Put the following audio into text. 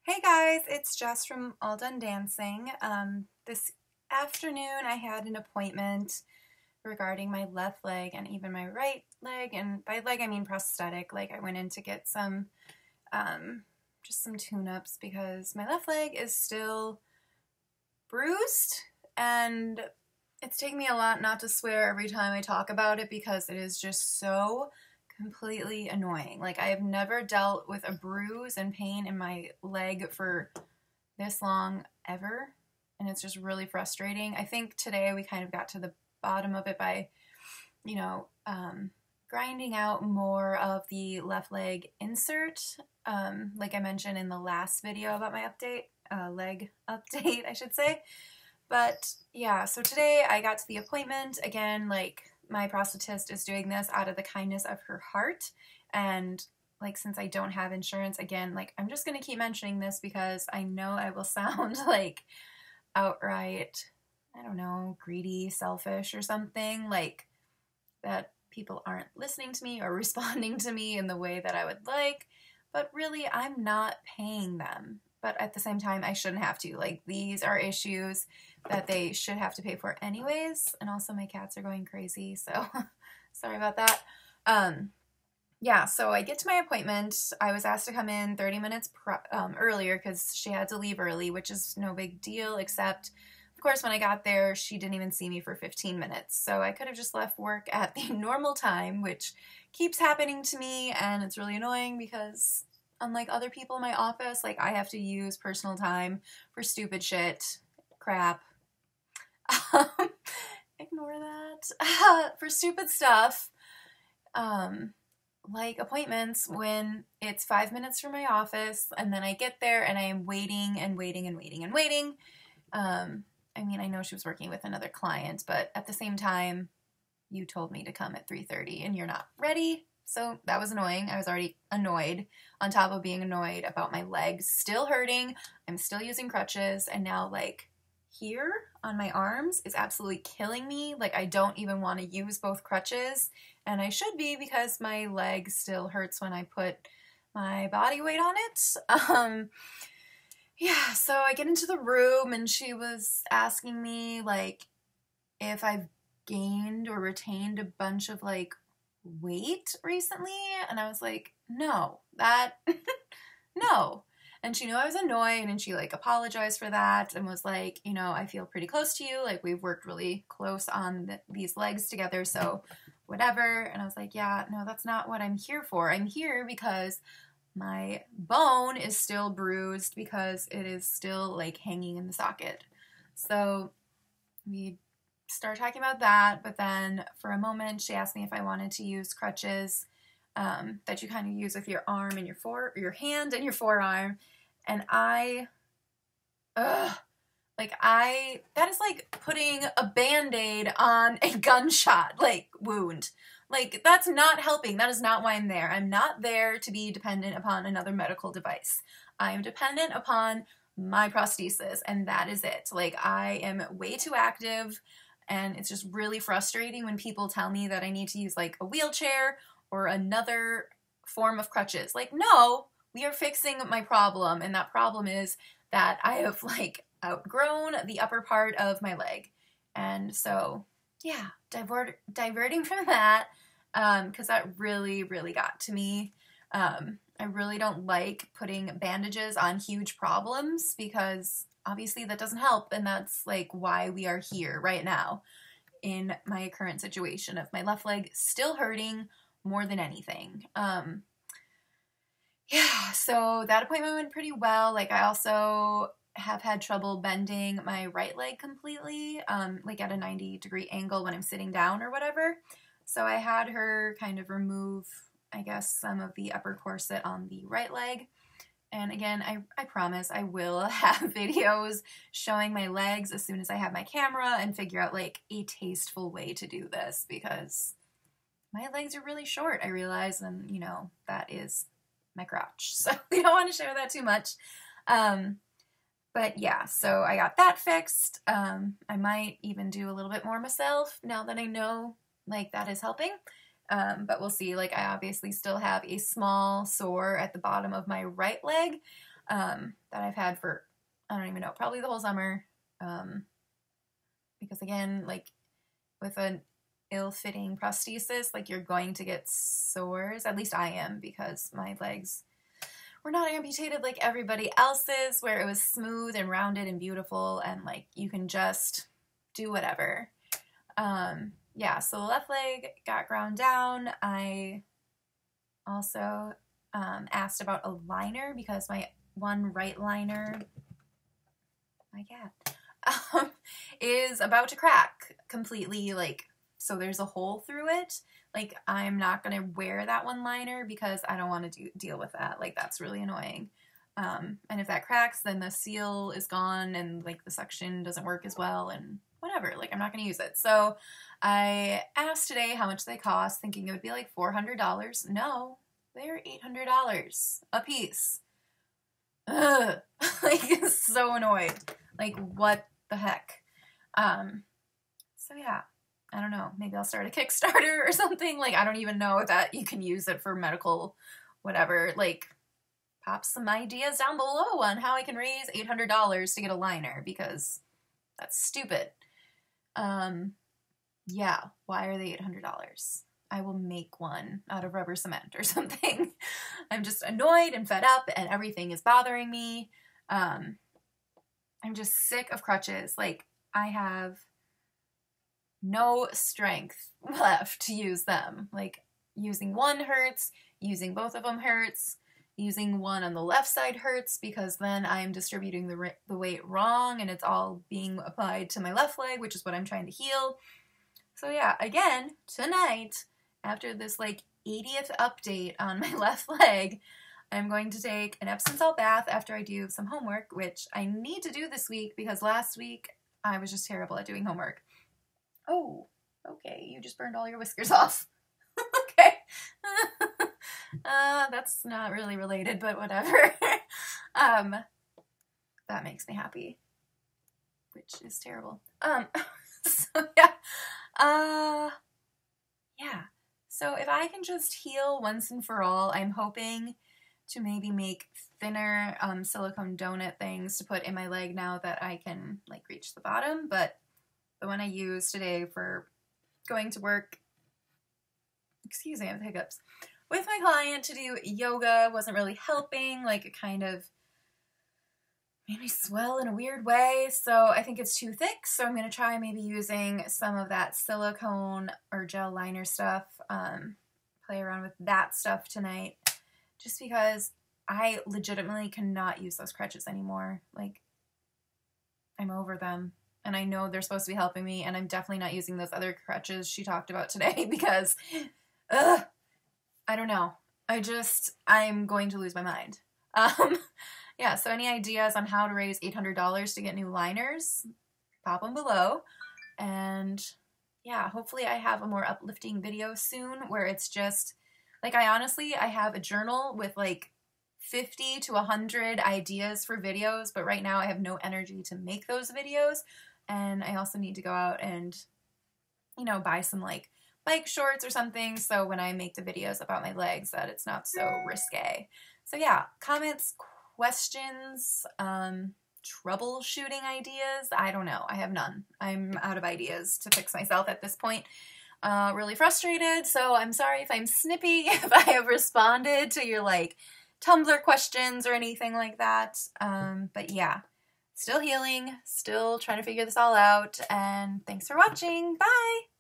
Hey guys, it's Jess from All Done Dancing. This afternoon I had an appointment regarding my left leg and even my right leg, and by leg I mean prosthetic. Like I went in to get some, just some tune-ups because my left leg is still bruised, and it's taken me a lot not to swear every time I talk about it because it is just so completely annoying. Like I have never dealt with a bruise and pain in my leg for this long ever, and it's just really frustrating. I think today we kind of got to the bottom of it by, you know, grinding out more of the left leg insert, like I mentioned in the last video about my leg update, I should say. But yeah, so today I got to the appointment again, like my prosthetist is doing this out of the kindness of her heart, and like since I don't have insurance, again, like I'm just gonna keep mentioning this because I know I will sound like outright, I don't know, greedy, selfish or something, like that people aren't listening to me or responding to me in the way that I would like, but really I'm not paying them. But at the same time, I shouldn't have to. Like, these are issues that they should have to pay for anyways. And also my cats are going crazy, so sorry about that. Yeah, so I get to my appointment. I was asked to come in 30 minutes earlier because she had to leave early, which is no big deal, except, of course, when I got there, she didn't even see me for 15 minutes. So I could have just left work at the normal time, which keeps happening to me, and it's really annoying because unlike other people in my office, like I have to use personal time for stupid shit, crap. Ignore that. For stupid stuff, like appointments when it's 5 minutes from my office, and then I get there and I am waiting and waiting and waiting and waiting. I mean, I know she was working with another client, but at the same time, you told me to come at 3:30 and you're not ready. So that was annoying. I was already annoyed on top of being annoyed about my legs still hurting. I'm still using crutches, and now like here on my arms is absolutely killing me. Like I don't even want to use both crutches, and I should be because my leg still hurts when I put my body weight on it. Yeah, so I get into the room and she was asking me like if I've gained or retained a bunch of like weight recently, and I was like, no, that no. And she knew I was annoyed, and she like apologized for that and was like, you know, I feel pretty close to you, like we've worked really close on these legs together, so whatever. And I was like, yeah, no, that's not what I'm here for. I'm here because my bone is still bruised because it is still like hanging in the socket. So we start talking about that, but then for a moment she asked me if I wanted to use crutches that you kind of use with your arm and your hand and your forearm, and that is like putting a band-aid on a gunshot like wound. Like that's not helping. That is not why I'm there. I'm not there to be dependent upon another medical device. I am dependent upon my prosthesis, and that is it. Like I am way too active, and it's just really frustrating when people tell me that I need to use like a wheelchair or another form of crutches. Like, no, we are fixing my problem, and that problem is that I have like outgrown the upper part of my leg. And so, yeah, diverting from that, because that really, really got to me. I really don't like putting bandages on huge problems because obviously that doesn't help, and that's like why we are here right now in my current situation of my left leg still hurting more than anything. Yeah, so that appointment went pretty well. Like I also have had trouble bending my right leg completely, like at a 90-degree angle when I'm sitting down or whatever. So I had her kind of remove, I guess, some of the upper corset on the right leg. And again, I promise I will have videos showing my legs as soon as I have my camera and figure out like a tasteful way to do this, because my legs are really short, I realize, and you know, that is my crotch. So we don't want to share that too much. But yeah, so I got that fixed. I might even do a little bit more myself now that I know like that is helping. But we'll see. Like I obviously still have a small sore at the bottom of my right leg. that I've had for, I don't even know, probably the whole summer. Because again, like with an ill-fitting prosthesis, like you're going to get sores. At least I am, because my legs were not amputated like everybody else's, where it was smooth and rounded and beautiful and like you can just do whatever. Yeah, so the left leg got ground down. I also asked about a liner because my one right liner, my cat, is about to crack completely, like, so there's a hole through it. Like, I'm not going to wear that one liner because I don't want to deal with that. Like, that's really annoying. And if that cracks, then the seal is gone and, like, the suction doesn't work as well and whatever. Like, I'm not going to use it. So I asked today how much they cost, thinking it would be like $400. No, they're $800 a piece. Ugh. Like, so annoyed. Like, what the heck? So yeah, I don't know. Maybe I'll start a Kickstarter or something. Like, I don't even know that you can use it for medical whatever. Like, pop some ideas down below on how I can raise $800 to get a liner, because that's stupid. Yeah, why are they $800? I will make one out of rubber cement or something. I'm just annoyed and fed up and everything is bothering me. I'm just sick of crutches. Like, I have no strength left to use them. Like, using one hurts, using both of them hurts, using one on the left side hurts because then I'm distributing the weight wrong and it's all being applied to my left leg, which is what I'm trying to heal. So yeah, again, tonight, after this like 80th update on my left leg, I'm going to take an Epsom salt bath after I do some homework, which I need to do this week because last week I was just terrible at doing homework. Oh, okay, you just burned all your whiskers off. Okay. That's not really related, but whatever. That makes me happy, which is terrible. So yeah. Yeah. So if I can just heal once and for all, I'm hoping to maybe make thinner silicone donut things to put in my leg now that I can like reach the bottom. But the one I used today for going to work, excuse me, I have hiccups, with my client to do yoga wasn't really helping. Like, it kind of made me swell in a weird way, so I think it's too thick, so I'm going to try maybe using some of that silicone or gel liner stuff, play around with that stuff tonight, just because I legitimately cannot use those crutches anymore. Like, I'm over them, and I know they're supposed to be helping me, and I'm definitely not using those other crutches she talked about today because, I don't know. I'm going to lose my mind. Yeah, so any ideas on how to raise $800 to get new liners, pop them below. And yeah, hopefully I have a more uplifting video soon where it's just, like, I have a journal with like 50 to 100 ideas for videos, but right now I have no energy to make those videos. And I also need to go out and, you know, buy some like bike shorts or something, so when I make the videos about my legs that it's not so risque. So yeah, comments, questions, troubleshooting ideas, I don't know. I have none. I'm out of ideas to fix myself at this point. Really frustrated, so I'm sorry if I'm snippy, if I have responded to your like Tumblr questions or anything like that. But yeah, still healing, still trying to figure this all out, and thanks for watching. Bye!